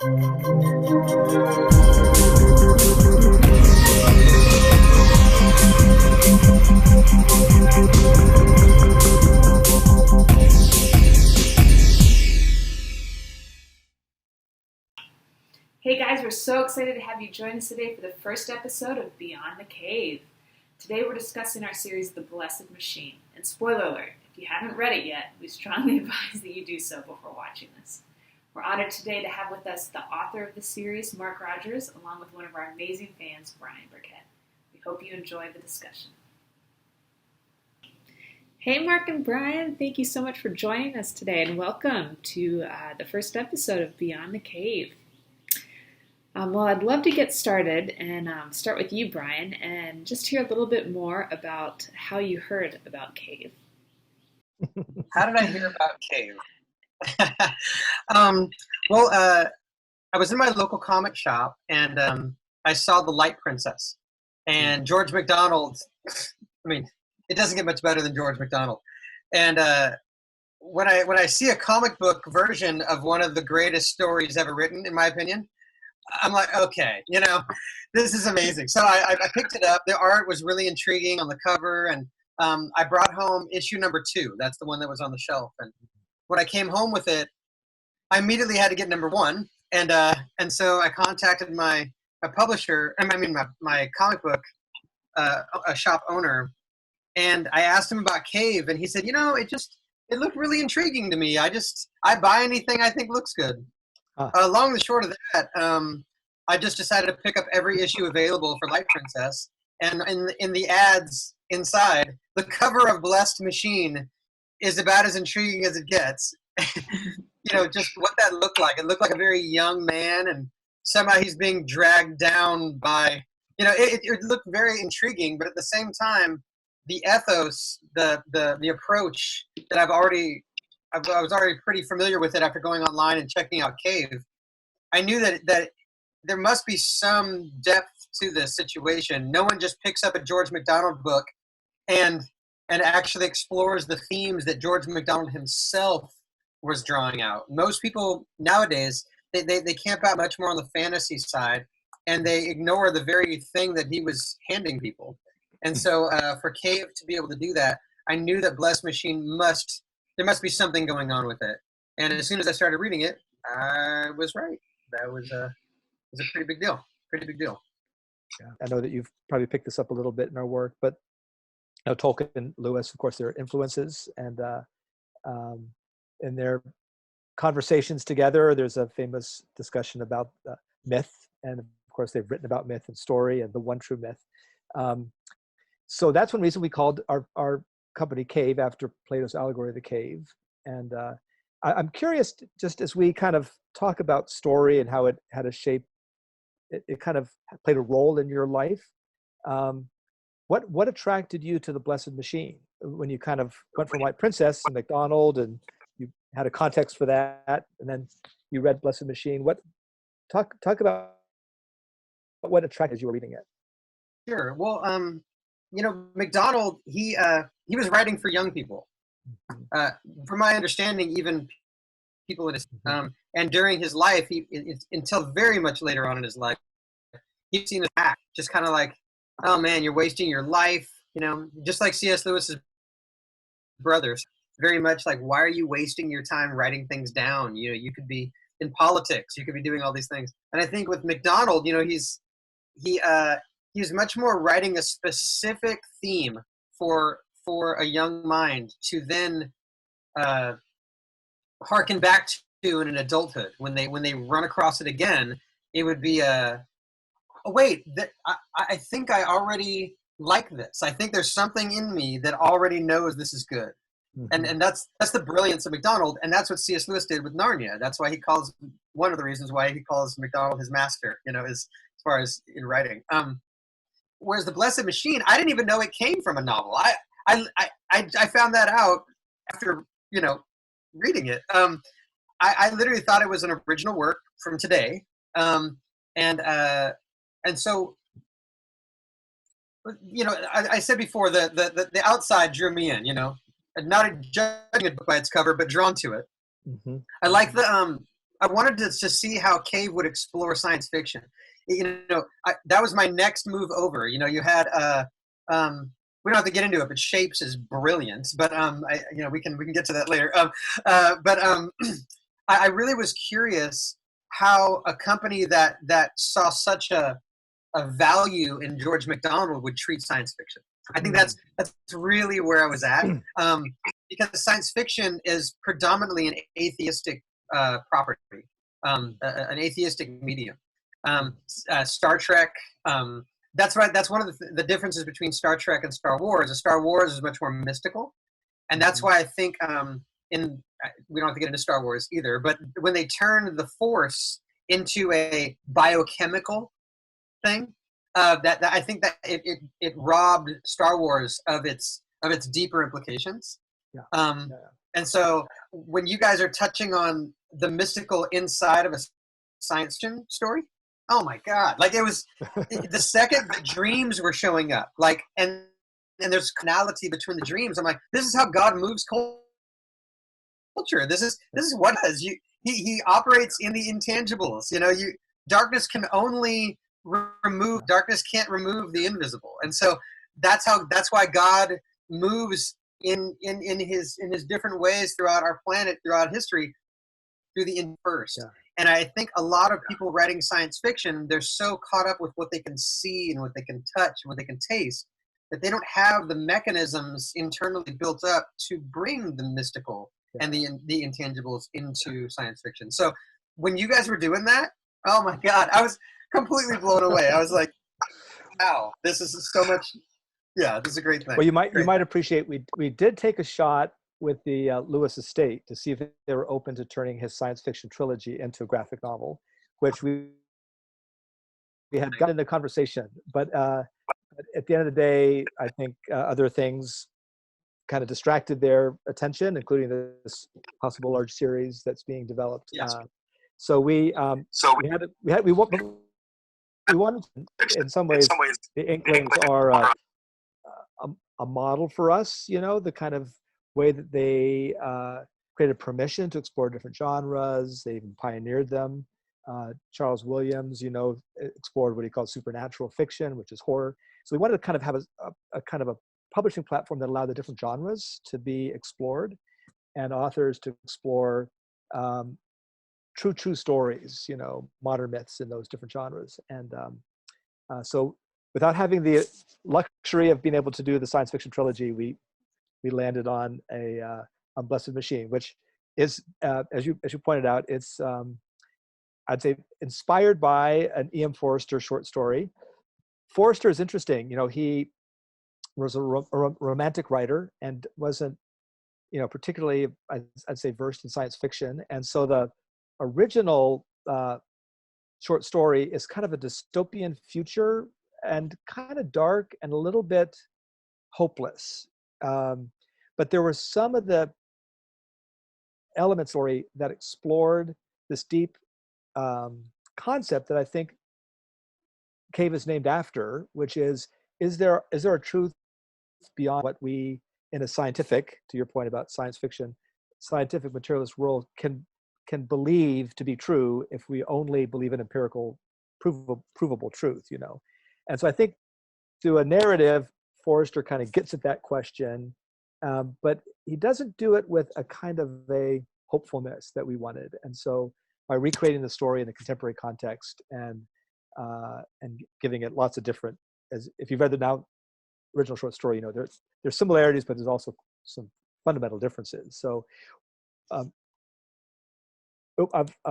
Hey guys, we're so excited to have you join us today for the first episode of Beyond the Cave. Today we're discussing our series, The Blessed Machine. And spoiler alert, if you haven't read it yet, we strongly advise that you do so before watching this. We're honored today to have with us the author of the series, Mark Rodgers, along with one of our amazing fans, Brion Burkett. We hope you enjoy the discussion. Hey Mark and Brion, thank you so much for joining us today and welcome to the first episode of Beyond the Cave. Well, I'd love to get started and start with you, Brion, and just hear a little bit more about how you heard about Cave. How did I hear about Cave? I was in my local comic shop and I saw The Light Princess. And George MacDonald, I mean, it doesn't get much better than George MacDonald. And when I see a comic book version of one of the greatest stories ever written, in my opinion, I'm like, okay, this is amazing. So I picked it up. The art was really intriguing on the cover, and I brought home issue number 2. That's the one that was on the shelf. And when I came home with it, I immediately had to get number 1. And so I contacted my publisher, my comic book a shop owner, and I asked him about Cave, and he said, it looked really intriguing to me. I buy anything I think looks good. Long and short of that, I just decided to pick up every issue available for Light Princess, and in the ads inside, the cover of Blessed Machine is about as intriguing as it gets. Just what that looked like. It looked like a very young man, and somehow he's being dragged down by, it looked very intriguing, but at the same time, the ethos, the approach that I was already pretty familiar with it after going online and checking out Cave. I knew that there must be some depth to this situation. No one just picks up a George MacDonald book and actually explores the themes that George MacDonald himself was drawing out. Most people nowadays, they camp out much more on the fantasy side, and they ignore the very thing that he was handing people. And so for Cave to be able to do that, I knew that Blessed Machine there must be something going on with it. And as soon as I started reading it, I was right. That was a pretty big deal. Pretty big deal. Yeah, I know that you've probably picked this up a little bit in our work, but Tolkien and Lewis, of course, they're influences, and in their conversations together, there's a famous discussion about myth, and of course, they've written about myth and story and the one true myth. So that's one reason we called our company Cave after Plato's allegory of the cave. And I'm curious, just as we kind of talk about story and how it had a shape, it kind of played a role in your life. What attracted you to the Blessed Machine when you kind of went from White Princess and MacDonald, and you had a context for that, and then you read Blessed Machine? Talk about what attracted as you were reading it? Sure. Well, MacDonald, he was writing for young people. From my understanding, even people in his, and during his life, until very much later on in his life, he's seen as act, just kind of like, oh man, you're wasting your life, just like C.S. Lewis's brothers, very much like, why are you wasting your time writing things down? You could be in politics, you could be doing all these things. And I think with MacDonald, he's much more writing a specific theme for a young mind to then harken back to in an adulthood. When they run across it again, it would be I think I already like this. I think there's something in me that already knows this is good. Mm-hmm. And that's the brilliance of MacDonald, and that's what C.S. Lewis did with Narnia. That's why one of the reasons why he calls MacDonald his master, as far as in writing. Whereas The Blessed Machine, I didn't even know it came from a novel. I found that out after, reading it. I literally thought it was an original work from today. And so, I said before the outside drew me in, not judging a book by its cover, but drawn to it. Mm-hmm. I like I wanted to see how Cave would explore science fiction. That was my next move over. You had we don't have to get into it, but Shapes is brilliant. But we can get to that later. I really was curious how a company that saw such a value in George MacDonald would treat science fiction. I think that's really where I was at, because science fiction is predominantly an atheistic property, an atheistic medium. Star Trek. That's right. That's one of the differences between Star Trek and Star Wars. Star Wars is much more mystical, and that's why I think we don't have to get into Star Wars either. But when they turned the Force into a biochemical thing, that I think that it robbed Star Wars of its deeper implications. Yeah. And so when you guys are touching on the mystical inside of a science fiction story, oh my God! Like, it was the second the dreams were showing up, like, and there's finality between the dreams. I'm like, this is how God moves culture. This is what it is. He operates in the intangibles. Darkness can only remove. Darkness can't remove the invisible, and so that's why God moves in his different ways throughout our planet, throughout history, through the first. Yeah. And I think a lot of people writing science fiction, they're so caught up with what they can see and what they can touch and what they can taste, that they don't have the mechanisms internally built up to bring the mystical and the intangibles into science fiction. So when you guys were doing that, oh my God, I was completely blown away. I was like, wow, this is so much. Yeah, this is a great thing. Well, you might appreciate we did take a shot with the Lewis estate to see if they were open to turning his science fiction trilogy into a graphic novel, which we had gotten into conversation. But at the end of the day, I think other things kind of distracted their attention, including this possible large series that's being developed. Yes. So we wanted, in some ways, the Inklings are a model for us, the kind of way that they created permission to explore different genres. They even pioneered them. Charles Williams, explored what he called supernatural fiction, which is horror. So we wanted to kind of have a kind of a publishing platform that allowed the different genres to be explored, and authors to explore true stories, modern myths in those different genres. And so without having the luxury of being able to do the science fiction trilogy, we landed on a Blessed Machine, which is, as you pointed out, it's I'd say inspired by an E.M. Forster short story. Forster is interesting. He was a romantic writer and wasn't, particularly, I'd say, versed in science fiction. And so the original short story is kind of a dystopian future and kind of dark and a little bit hopeless. But there were some of the elements story that explored this deep concept that I think Cave is named after, which is there a truth beyond what we, in a scientific, to your point about science fiction, scientific materialist world can believe to be true if we only believe in empirical provable truth, And so I think through a narrative, Forster kind of gets at that question, but he doesn't do it with a kind of a hopefulness that we wanted. And so by recreating the story in a contemporary context and giving it lots of different, as if you've read the now original short story, there's similarities, but there's also some fundamental differences. So I've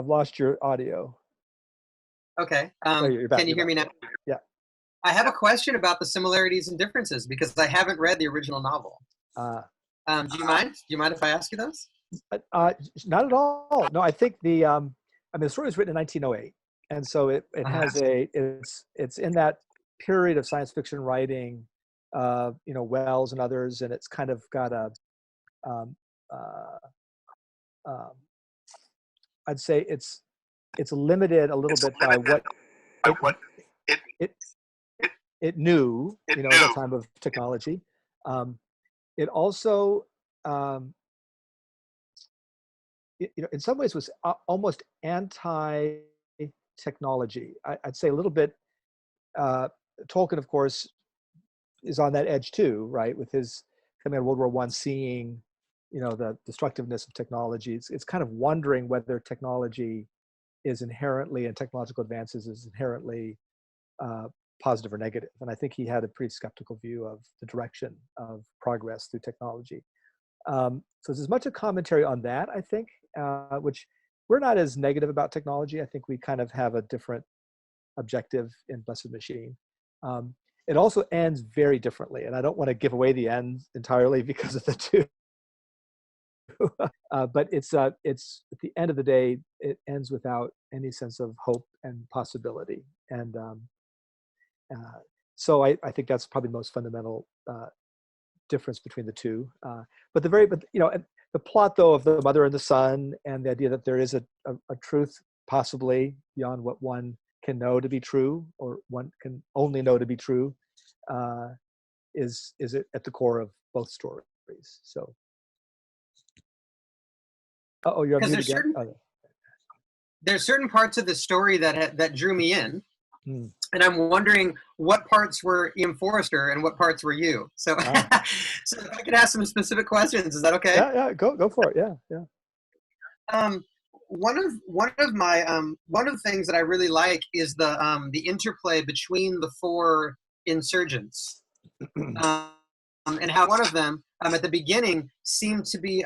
lost your audio. Okay. You're back, can you hear me now? Yeah. I have a question about the similarities and differences because I haven't read the original novel. Do you mind? Do you mind if I ask you those? Not at all. No, I think the story was written in 1908, and so it has it's in that period of science fiction writing, Wells and others, and it's kind of got a I'd say it's limited a little bit by what it knew, at the time of technology. It also in some ways was almost anti-technology. I'd say a little bit. Tolkien, of course, is on that edge too, right? With his coming out of World War I, seeing, the destructiveness of technology. It's kind of wondering whether technology is inherently, and technological advances is inherently positive or negative. And I think he had a pretty skeptical view of the direction of progress through technology. So it's as much a commentary on that, I think, which we're not as negative about technology. I think we kind of have a different objective in Blessed Machine. It also ends very differently, and I don't want to give away the end entirely because of the two. But it's at the end of the day, it ends without any sense of hope and possibility. And so I think that's probably the most fundamental difference between the two. But the plot though of the mother and the son, and the idea that there is a truth possibly beyond what one can know to be true, or one can only know to be true, is at the core of both stories. So. Oh, you're on mute again. There's certain parts of the story that drew me in, and I'm wondering what parts were Ian Forrester and what parts were you. So, so if I could ask some specific questions, is that okay? Yeah, go for it. Yeah. One of the things that I really like is the interplay between the four insurgents, and how one of them at the beginning seemed to be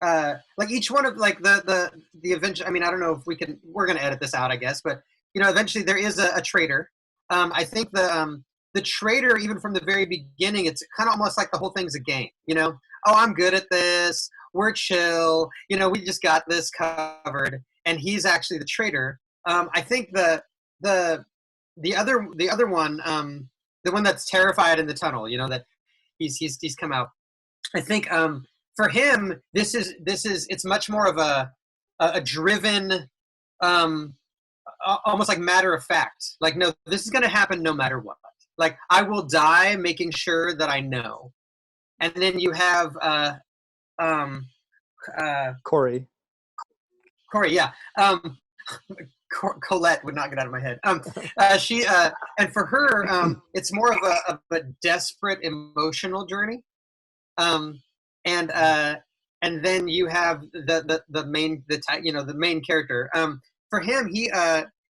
like each one of like the eventual. I mean, I don't know if we're going to edit this out, I guess, but eventually there is a traitor. I think the traitor, even from the very beginning, it's kind of almost like the whole thing's a game. Oh, I'm good at this. We're chill. We just got this covered, and he's actually the traitor. I think the other one, the one that's terrified in the tunnel, that he's come out. I think for him, this is it's much more of a driven, almost like matter of fact. Like, no, this is going to happen no matter what. Like, I will die making sure that I know. And then you have Corey, yeah. Colette would not get out of my head. She and for her, it's more of a desperate emotional journey. And then you have the main character. For him,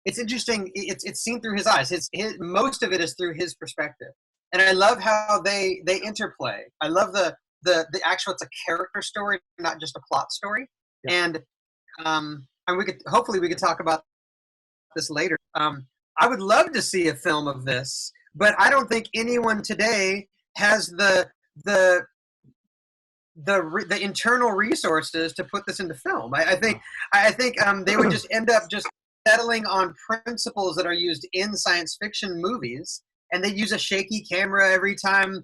it's interesting. It's seen through his eyes. His most of it is through his perspective, and I love how they interplay. I love the actual. It's a character story, not just a plot story. Yeah. And we could talk about this later. I would love to see a film of this, but I don't think anyone today has the internal resources to put this into film. I think they would just end up just settling on principles that are used in science fiction movies, and they use a shaky camera every time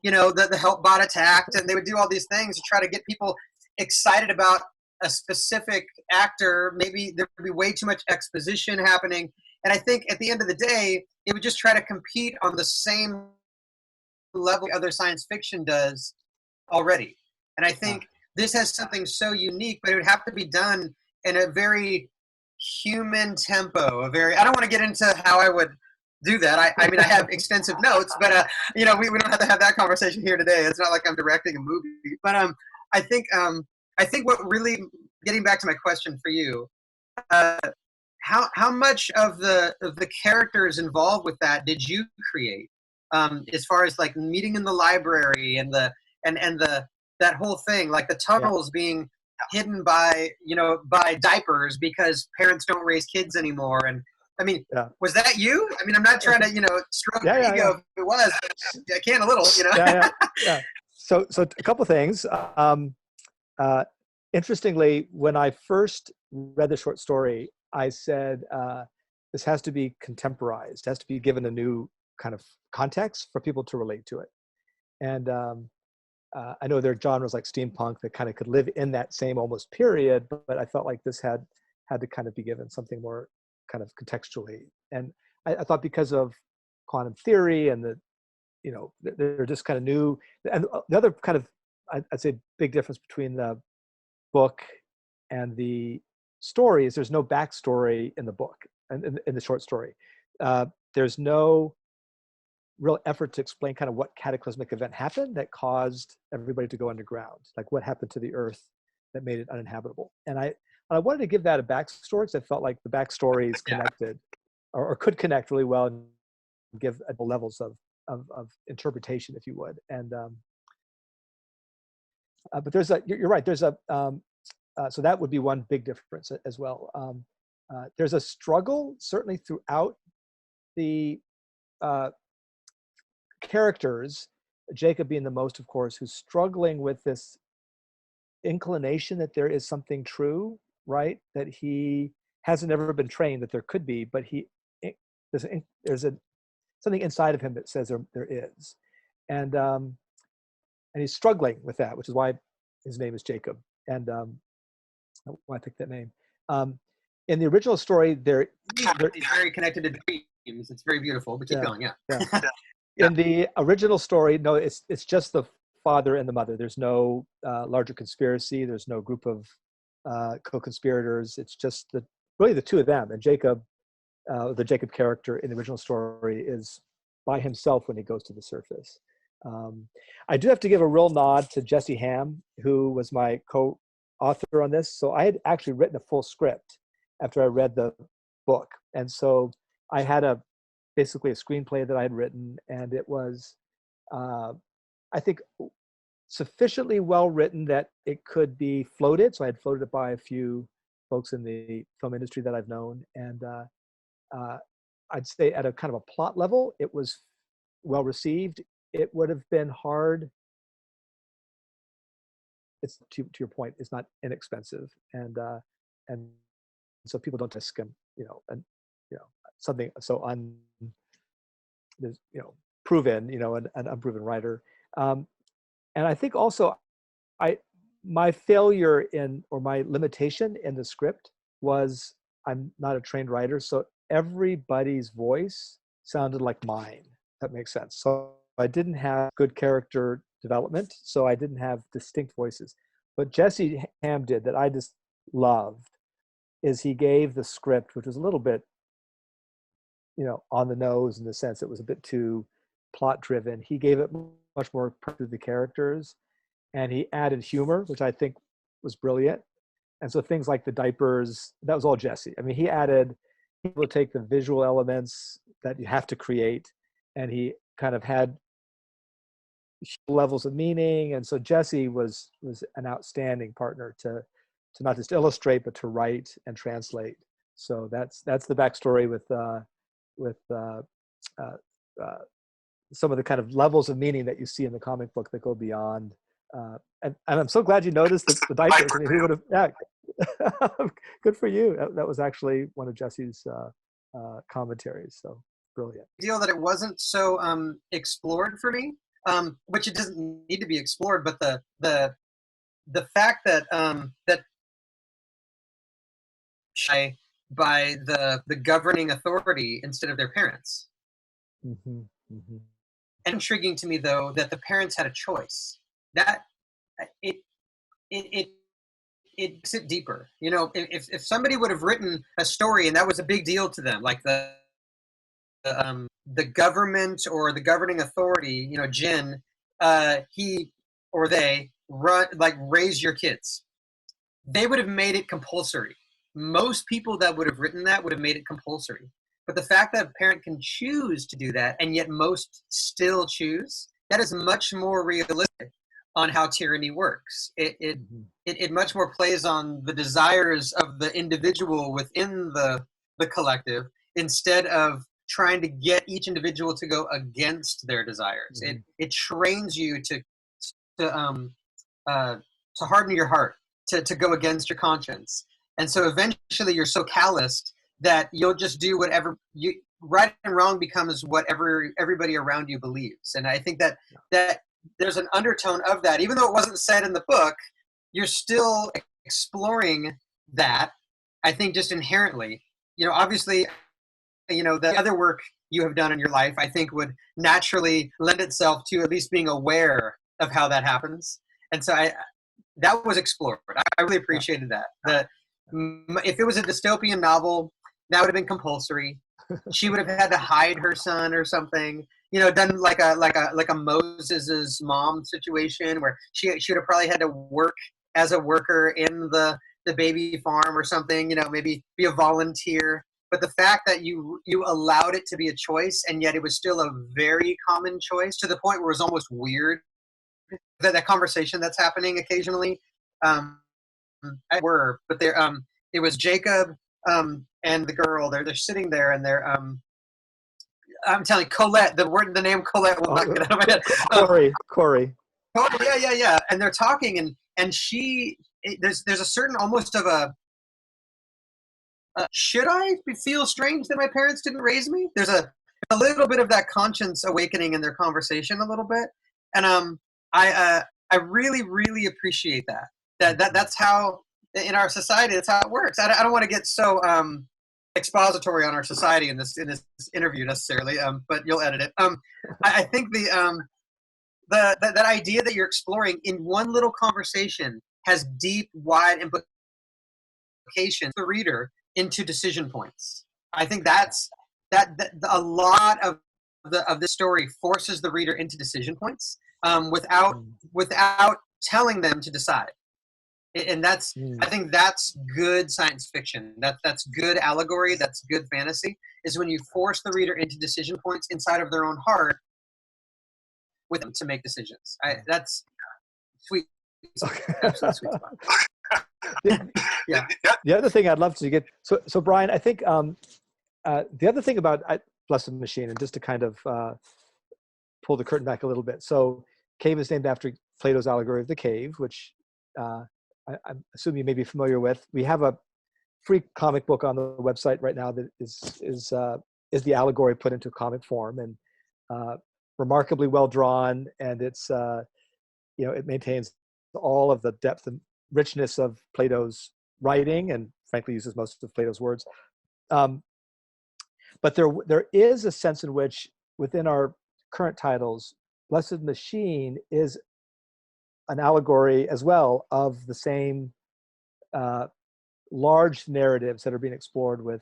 the help bot attacked, and they would do all these things to try to get people excited about a specific actor. Maybe there would be way too much exposition happening, and I think at the end of the day, it would just try to compete on the same level other science fiction does already. And I think this has something so unique, but it would have to be done in a very human tempo. I don't want to get into how I would do that. I mean, I have extensive notes, but we don't have to have that conversation here today. It's not like I'm directing a movie. But I think what really, getting back to my question for you, how much of the characters involved with that did you create? As far as like meeting in the library and that whole thing, like the tunnels being hidden by diapers because parents don't raise kids anymore. And I mean, was that you? I mean, I'm not trying to stroke your ego if it was, but I can a little, Yeah. So a couple of things. Interestingly, when I first read the short story, I said, this has to be contemporized, has to be given a new kind of context for people to relate to it. And I know there are genres like steampunk that kind of could live in that same almost period, but I felt like this had to kind of be given something more kind of contextually. And I thought because of quantum theory and they're just kind of new. And the other kind of, I'd say, big difference between the book and the story is there's no backstory in the book and in the short story. There's no real effort to explain kind of what cataclysmic event happened that caused everybody to go underground, like what happened to the earth that made it uninhabitable. And I wanted to give that a backstory because I felt like the backstory is connected or could connect really well and give levels of interpretation, if you would. And but you're right, there's a so that would be one big difference as well. There's a struggle certainly throughout the characters, Jacob being the most, of course, who's struggling with this inclination that there is something true, right? That he hasn't ever been trained that there could be, but there's something inside of him that says there is, and he's struggling with that, which is why his name is Jacob, and why I picked that name. In the original story, he's very connected to dreams. It's very beautiful. But keep going, yeah. In the original story, no, it's just the father and the mother. There's no larger conspiracy. There's no group of co-conspirators. It's just really the two of them. And Jacob, the Jacob character in the original story, is by himself when he goes to the surface. I do have to give a real nod to Jesse Ham, who was my co-author on this. So I had actually written a full script after I read the book. And so I had basically a screenplay that I had written, and it was, I think, sufficiently well written that it could be floated. So I had floated it by a few folks in the film industry that I've known. And I'd say at a kind of a plot level, it was well received. It would have been hard. It's to your point, it's not inexpensive. And so people don't just skim, something so proven, an unproven writer. And I think also my failure or my limitation in the script was I'm not a trained writer. So everybody's voice sounded like mine. That makes sense. So I didn't have good character development. So I didn't have distinct voices. But Jesse Ham did that I just loved is he gave the script, which was a little bit, on the nose in the sense it was a bit too plot driven. He gave it much more to the characters, and he added humor, which I think was brilliant. And so things like the diapers, that was all Jesse. I mean, he would take the visual elements that you have to create, and he kind of had levels of meaning. And so Jesse was an outstanding partner to not just illustrate, but to write and translate. So that's the backstory with some of the kind of levels of meaning that you see in the comic book that go beyond. And I'm so glad you noticed the diapers. I mean, who would have? Yeah, good for you. That was actually one of Jesse's commentaries. So brilliant. Deal that it wasn't so explored for me, which it doesn't need to be explored, but the fact that that by the governing authority instead of their parents. Mm-hmm, mm-hmm. And intriguing to me though that the parents had a choice. That it makes it deeper. If somebody would have written a story and that was a big deal to them, like the government or the governing authority, Jin, he or they raise your kids. They would have made it compulsory. Most people that would have written that would have made it compulsory. But the fact that a parent can choose to do that, and yet most still choose, that is much more realistic on how tyranny works. It much more plays on the desires of the individual within the collective instead of trying to get each individual to go against their desires. Mm-hmm. It trains you to harden your heart, to go against your conscience. And so eventually you're so calloused that you'll just do whatever right and wrong becomes whatever everybody around you believes. And I think that there's an undertone of that, even though it wasn't said in the book, you're still exploring that. I think just inherently, obviously, the other work you have done in your life, I think would naturally lend itself to at least being aware of how that happens. And so that was explored. I really appreciated that. If it was a dystopian novel, that would have been compulsory. She would have had to hide her son or something. Done like a Moses's mom situation where she would have probably had to work as a worker in the baby farm or something. Maybe be a volunteer. But the fact that you allowed it to be a choice, and yet it was still a very common choice to the point where it was almost weird. That conversation that's happening occasionally, but it was Jacob and the girl. They're sitting there and they're I'm telling you, Colette. The name Colette will not get out of my head. Corey. Yeah. And they're talking, and there's a certain almost of a should I feel strange that my parents didn't raise me? There's a little bit of that conscience awakening in their conversation a little bit, and I really, really appreciate that. That's how in our society, that's how it works. I don't want to get so expository on our society in this interview necessarily, but you'll edit it. I think that idea that you're exploring in one little conversation has deep, wide implications for the reader into decision points. I think that a lot of the story forces the reader into decision points without telling them to decide. And I think that's good science fiction. That's good allegory. That's good fantasy. Is when you force the reader into decision points inside of their own heart with them to make decisions. That's sweet. Okay. Absolutely sweet spot. Yeah. The other thing I'd love to get. So Brian, I think the other thing about Blessed Machine, and just to kind of pull the curtain back a little bit. So Cave is named after Plato's allegory of the cave, which I assume you may be familiar with. We have a free comic book on the website right now that is the allegory put into comic form, and remarkably well drawn, and it's it maintains all of the depth and richness of Plato's writing, and frankly uses most of Plato's words. But there is a sense in which within our current titles, Blessed Machine is an allegory as well of the same large narratives that are being explored with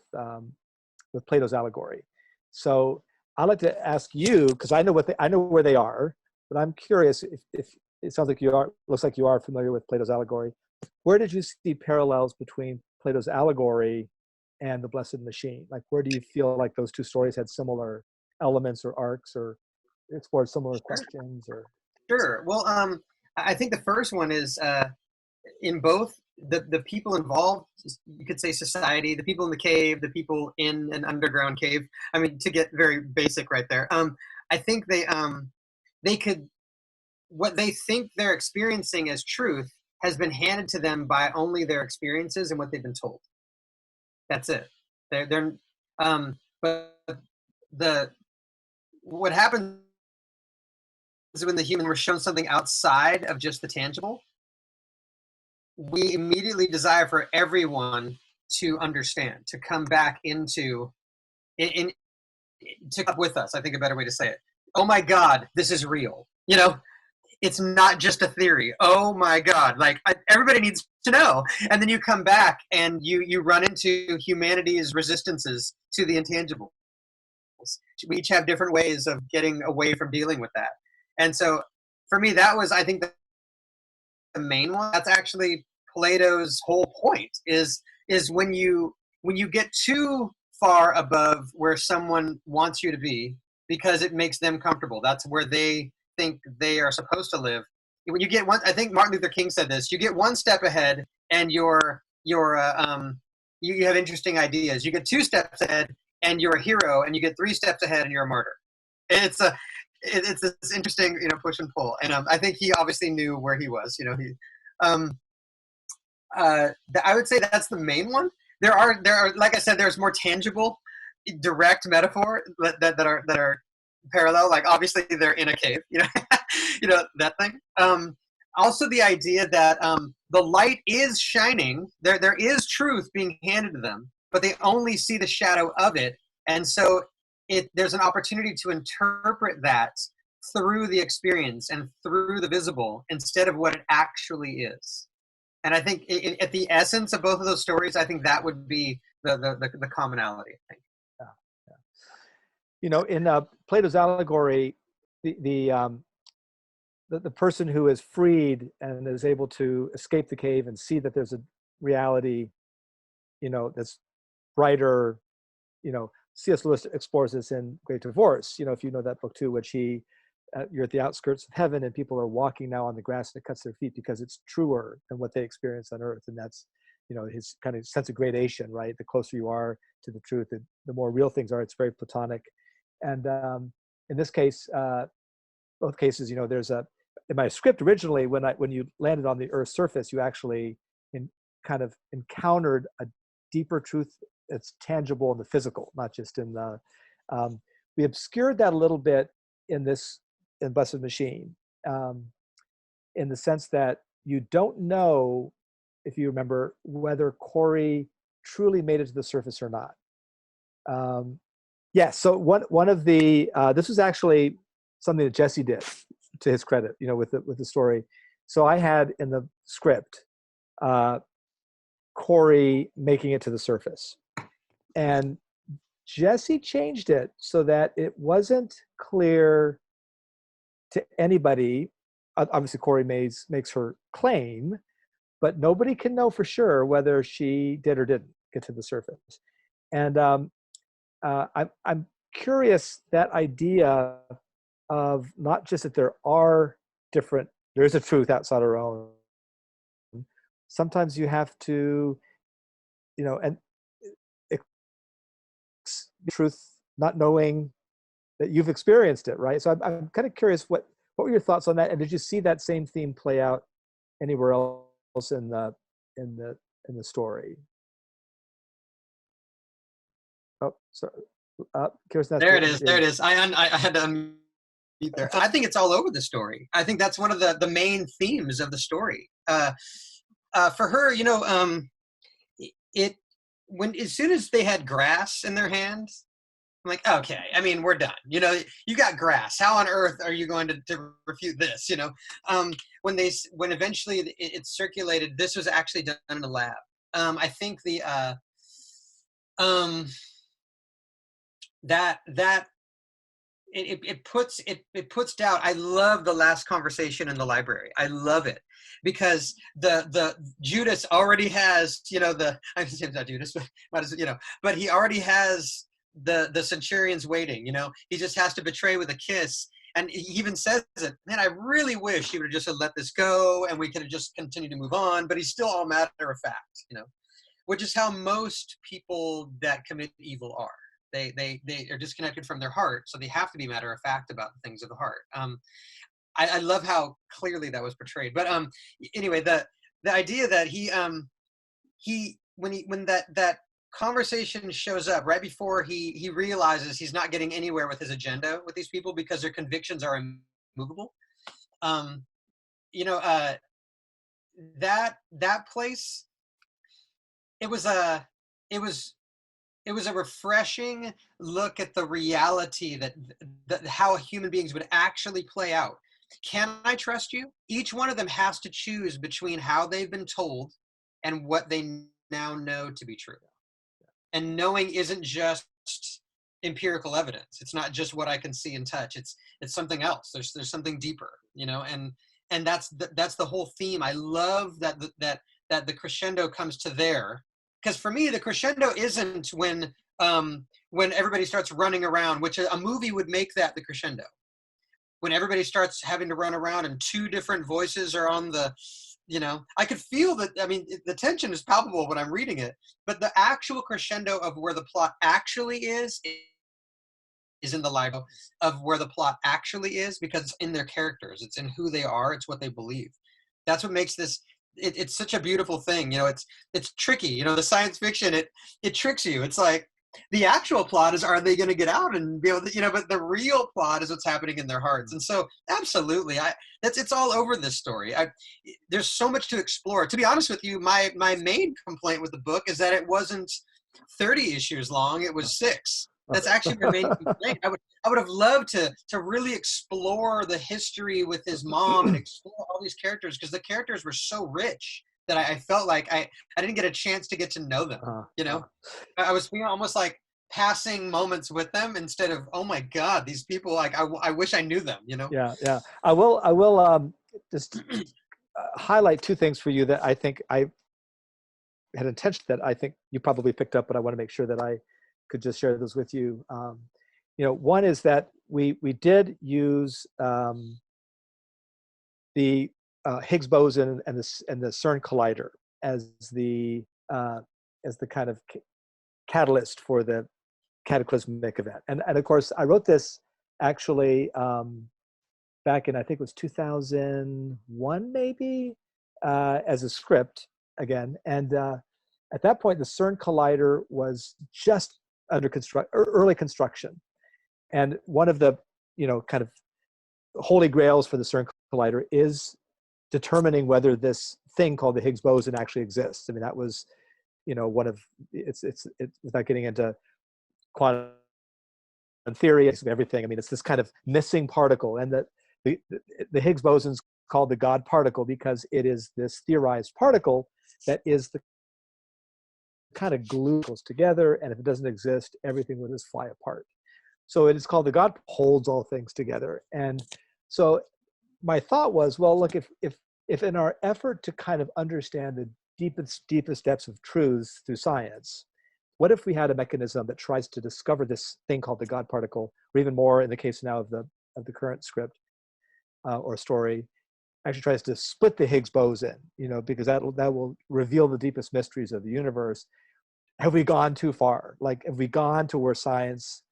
Plato's allegory. So I'd like to ask you, because I know where they are, but I'm curious if it sounds like looks like you are familiar with Plato's allegory. Where did you see parallels between Plato's allegory and the Blessed Machine? Like, where do you feel like those two stories had similar elements or arcs, or explored similar questions? Or Sure. Well, I think the first one is in both the people involved. You could say society, the people in the cave, the people in an underground cave. I mean, to get very basic right there. I think they could, what they think they're experiencing as truth has been handed to them by only their experiences and what they've been told. That's it. But what happens is when the human we're shown something outside of just the tangible, we immediately desire for everyone to understand, to come back into, to come with us. I think a better way to say it. Oh my God, this is real. It's not just a theory. Oh my God, everybody needs to know. And then you come back and you run into humanity's resistances to the intangible. We each have different ways of getting away from dealing with that. And so for me, that was, I think, the main one. That's actually Plato's whole point is when you get too far above where someone wants you to be because it makes them comfortable. That's where they think they are supposed to live. When you get one, I think Martin Luther King said this, you get one step ahead and you have interesting ideas. You get 2 steps ahead and you're a hero, and you get 3 steps ahead and you're a martyr. It's this interesting, push and pull. And I think he obviously knew where he was. I would say that's the main one. There are, like I said, there's more tangible, direct metaphor that are parallel. Like obviously they're in a cave, that thing. Also the idea that the light is shining. There is truth being handed to them, but they only see the shadow of it. And so there's an opportunity to interpret that through the experience and through the visible instead of what it actually is. And I think at the essence of both of those stories, I think that would be the commonality, I think. Yeah, yeah. You know, in Plato's allegory, the person who is freed and is able to escape the cave and see that there's a reality, you know, that's brighter, you know, C.S. Lewis explores this in Great Divorce, you know, if you know that book too, which you're at the outskirts of heaven and people are walking now on the grass and it cuts their feet because it's truer than what they experience on earth. And that's, you know, his kind of sense of gradation, right? The closer you are to the truth, the more real things are. It's very Platonic. And in this case, both cases, you know, in my script originally, when you landed on the Earth's surface, you actually kind of encountered a deeper truth that's tangible in the physical, not just in the. We obscured that a little bit in Blessed Machine, in the sense that you don't know, if you remember, whether Corey truly made it to the surface or not. Yeah. So one of the this was actually something that Jesse did, to his credit, you know, with the story. So I had in the script Corey making it to the surface, and Jesse changed it so that it wasn't clear to anybody. Obviously, Corey makes her claim, but nobody can know for sure whether she did or didn't get to the surface. And I'm curious, that idea of not just that there is a truth outside our own. Sometimes you have to, you know, and truth, not knowing that you've experienced it, right? So I'm kind of curious, what were your thoughts on that? And did you see that same theme play out anywhere else in the story? Oh, sorry. There it is. I had to unmute there. I think it's all over the story. I think that's one of the main themes of the story. For her, you know, as soon as they had grass in their hands, I'm like, okay, I mean, we're done. You know, you got grass. How on earth are you going to refute this? You know, when eventually it circulated, this was actually done in a lab. I think it puts doubt. I love the last conversation in the library. I love it because the Judas already has, you know, I'm saying not Judas, but you know, but he already has the centurions waiting. You know, he just has to betray with a kiss. And he even says it, man, I really wish he would have just let this go and we could have just continued to move on, but he's still all matter of fact, you know, which is how most people that commit evil are. They are disconnected from their heart, so they have to be matter of fact about the things of the heart. I love how clearly that was portrayed. But anyway, the idea that when that conversation shows up right before he realizes he's not getting anywhere with his agenda with these people because their convictions are immovable. You know, that place, it was a refreshing look at the reality that how human beings would actually play out. Can I trust you? Each one of them has to choose between how they've been told and what they now know to be true. And knowing isn't just empirical evidence. It's not just what I can see and touch. It's something else. There's something deeper, you know, and that's the whole theme. I love that the crescendo comes to there. Because for me, the crescendo isn't when everybody starts running around, which a movie would make that the crescendo. When everybody starts having to run around and two different voices are on the, you know, I could feel that. I mean, the tension is palpable when I'm reading it, but the actual crescendo of where the plot actually is in the life of where the plot actually is, because it's in their characters. It's in who they are. It's what they believe. That's what makes this. It's such a beautiful thing, you know. It's tricky, you know. The science fiction, it tricks you. It's like the actual plot is, are they going to get out and be able to, you know? But the real plot is what's happening in their hearts. And so, absolutely, it's all over this story. There's so much to explore. To be honest with you, my main complaint with the book is that it wasn't 30 issues long. It was 6. That's actually what made me complain. I would have loved to really explore the history with his mom and explore all these characters, because the characters were so rich that I felt like I didn't get a chance to get to know them. I was almost like passing moments with them instead of, oh my God, these people, like I wish I knew them. Yeah. I will just highlight two things for you that I think I had intention that I think you probably picked up, but I want to make sure that I could just share those with you. One is that we did use the Higgs boson and the CERN collider as the kind of catalyst for the cataclysmic event. And of course, I wrote this actually back in, I think it was 2001 maybe, as a script again. And at that point, the CERN collider was just under early construction. And one of the, kind of holy grails for the CERN collider is determining whether this thing called the Higgs boson actually exists. I mean, that was, one of it's without getting into quantum theory, everything. I mean, it's this kind of missing particle, and the Higgs boson is called the God particle because it is this theorized particle that is the kind of glue together, and if it doesn't exist, everything will just fly apart. So it is called the God holds all things together. And so my thought was, well, look, if in our effort to kind of understand the deepest depths of truths through science, what if we had a mechanism that tries to discover this thing called the God particle, or even more in the case now of the current script or story, actually tries to split the Higgs boson, because that will reveal the deepest mysteries of the universe. Have we gone too far? Like, have we gone to where science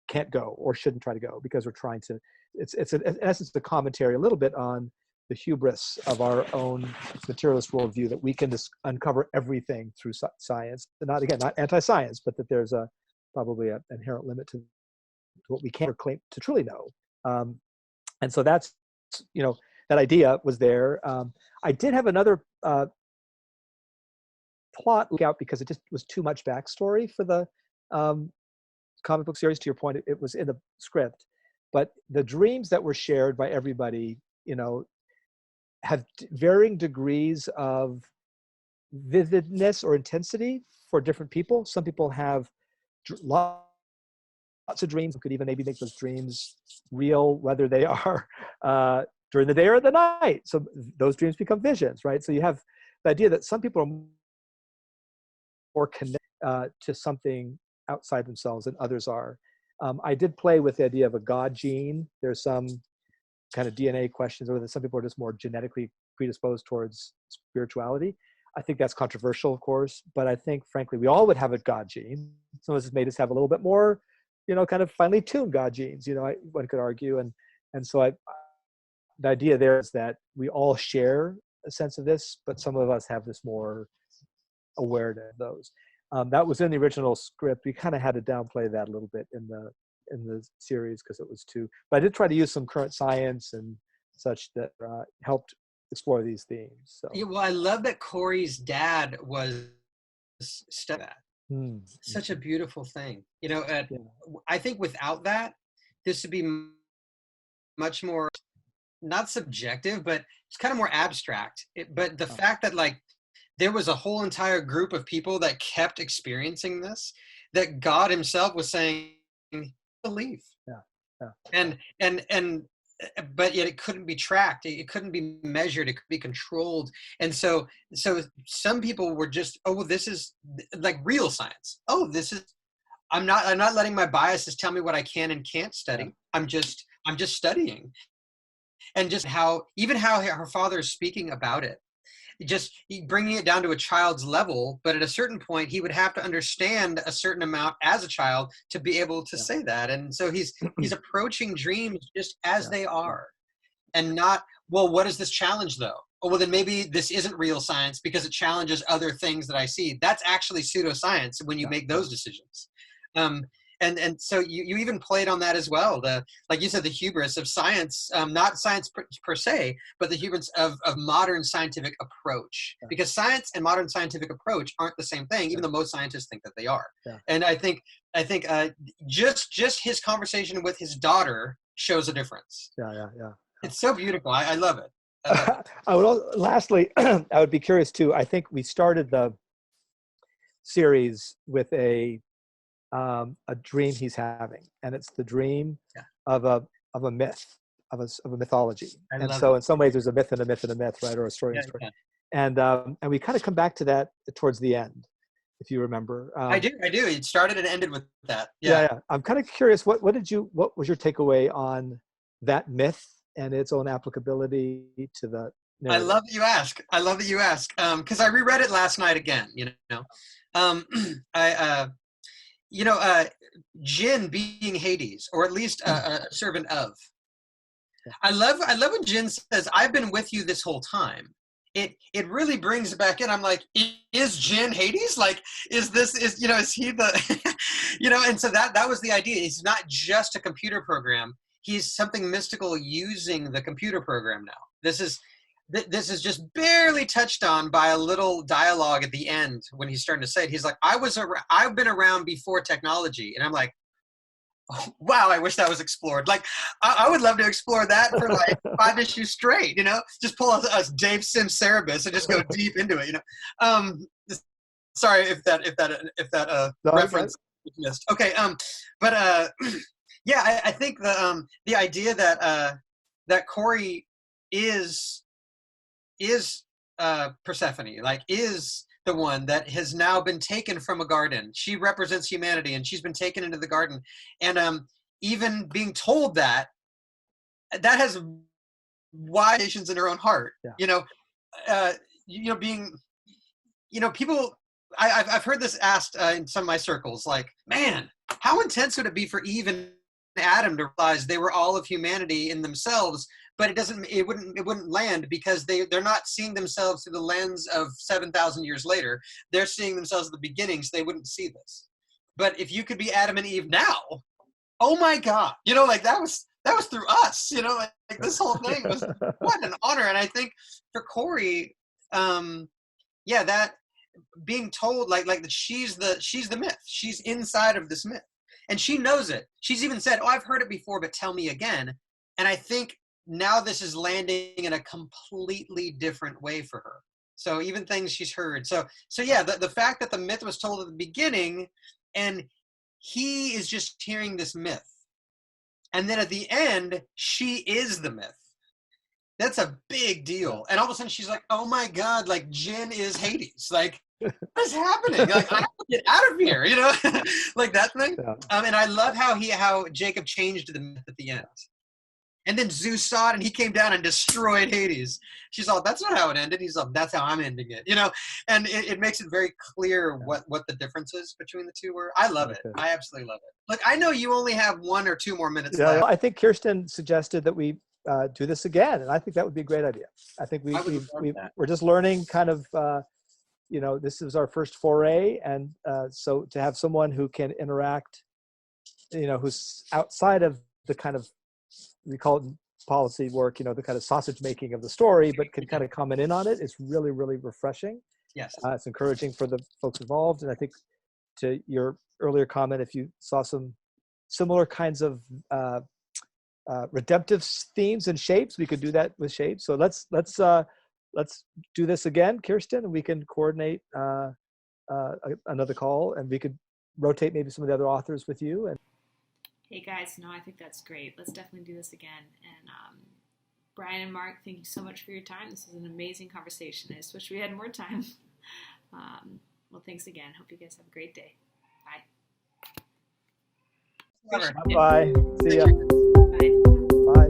can't go or shouldn't try to go, because we're trying to, it's in essence a commentary a little bit on the hubris of our own materialist worldview, that we can just uncover everything through science. And not anti-science, but that there's probably an inherent limit to what we can or claim to truly know. And so that's, that idea was there. I did have another plot look out, because it just was too much backstory for the comic book series. To your point, it was in the script, but the dreams that were shared by everybody, have varying degrees of vividness or intensity for different people. Some people have lots of dreams, and could even maybe make those dreams real, whether they are during the day or the night. So those dreams become visions, right? So you have the idea that some people are more connected to something outside themselves than others are. I did play with the idea of a God gene. There's some kind of DNA questions, or whether some people are just more genetically predisposed towards spirituality. I think that's controversial, of course, but I think, frankly, we all would have a God gene. Some of us made us have a little bit more, kind of finely tuned God genes, one could argue. And so the idea there is that we all share a sense of this, but some of us have this more awareness of those. That was in the original script. We kind of had to downplay that a little bit in the series, because it was too, but I did try to use some current science and such that helped explore these themes. So yeah, well, I love that Corey's dad was that. Such a beautiful thing. I think without that, this would be much more, not subjective, but it's kind of more abstract. But the fact that, like, there was a whole entire group of people that kept experiencing this, that God himself was saying, believe. And but yet it couldn't be tracked, it couldn't be measured, it could be controlled. And so some people were just, oh, well, this is like real science. Oh, this is, I'm not letting my biases tell me what I can and can't study. I'm just studying. And just how her father is speaking about it, just bringing it down to a child's level, but at a certain point he would have to understand a certain amount as a child to be able to say that. And so he's approaching dreams just as they are, and not, well, what does this challenge though? Oh, well, then maybe this isn't real science because it challenges other things that I see. That's actually pseudoscience when you make those decisions. and so you even played on that as well. Like you said, the hubris of science, not science per se, but the hubris of modern scientific approach. Yeah. Because science and modern scientific approach aren't the same thing, even though most scientists think that they are. Yeah. And I think just his conversation with his daughter shows a difference. Yeah. It's so beautiful. I love it. Lastly, I would be curious too. I think we started the series with a dream he's having, and it's the dream of a myth, of a mythology. And so in some ways there's a myth and a myth and a myth, right? Or a story and a story. Yeah. And we kind of come back to that towards the end, if you remember. I do. It started and ended with that. Yeah. I'm kind of curious, what was your takeaway on that myth and its own applicability to the narrative? I love that you ask. Because I reread it last night again, Jinn being Hades, or at least a servant of. I love when Jinn says, "I've been with you this whole time." It really brings it back in. I'm like, is Jinn Hades? Like, is he the, and so that was the idea. He's not just a computer program. He's something mystical using the computer program now. This is just barely touched on by a little dialogue at the end when he's starting to say it. He's like, I've been around before technology. And I'm like, oh, wow, I wish that was explored. Like, I would love to explore that for like 5 issues straight, just pull us Dave Sims Cerebus and just go deep into it, Sorry if that reference was missed. Okay. Yeah, I think the idea that Corey is Persephone, like, is the one that has now been taken from a garden. She represents humanity, and she's been taken into the garden. And even being told that has wide nations in her own heart. Yeah. People. I've heard this asked in some of my circles, like, man, how intense would it be for Eve and Adam to realize they were all of humanity in themselves, but it wouldn't land because they're not seeing themselves through the lens of 7,000 years later. They're seeing themselves at the beginning, so they wouldn't see this. But if you could be Adam and Eve now, oh my God, like that was through us, like this whole thing was what an honor. And I think for Corey, that being told like that she's the myth, she's inside of this myth. And she knows it. She's even said, "Oh, I've heard it before, but tell me again." And I think now this is landing in a completely different way for her. So even things she's heard. So yeah, the fact that the myth was told at the beginning, and he is just hearing this myth, and then at the end, she is the myth. That's a big deal. And all of a sudden, she's like, "Oh my God! Like, Jinn is Hades. Like, what is happening? Like, I don't get out of here, like that thing." Yeah. And I love how Jacob changed the myth at the end. And then Zeus saw it, and he came down and destroyed Hades. She's all, "That's not how it ended." He's all, "That's how I'm ending it." And it makes it very clear what the differences between the two were. I love it. I absolutely love it. Look, I know you only have 1 or 2 more minutes left. I think Kirsten suggested that we do this again, and I think that would be a great idea. I think we're just learning kind of. This is our first foray, and so to have someone who can interact, who's outside of the kind of, we call it policy work, the kind of sausage making of the story, but can kind of comment in on it, is really, really refreshing. Yes. It's encouraging for the folks involved. And I think to your earlier comment, if you saw some similar kinds of redemptive themes and shapes, we could do that with shapes. So let's do this again, Kirsten, and we can coordinate another call, and we could rotate maybe some of the other authors with you. And hey guys, no, I think that's great. Let's definitely do this again. And Brian and Mark, thank you so much for your time. This was an amazing conversation. I just wish we had more time. Well, thanks again. Hope you guys have a great day. Bye. Bye. See ya. Bye.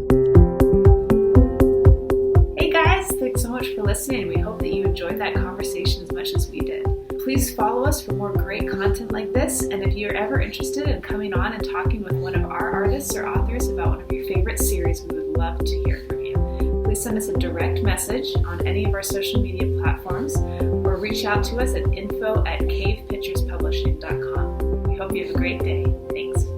Hey guys, thanks so much for listening. We hope that you enjoyed that conversation as much as we did. Please follow us for more great content like this, and if you're ever interested in coming on and talking with one of our artists or authors about one of your favorite series, we would love to hear from you. Please send us a direct message on any of our social media platforms, or reach out to us at info@cavepicturespublishing.com. We hope you have a great day. Thanks.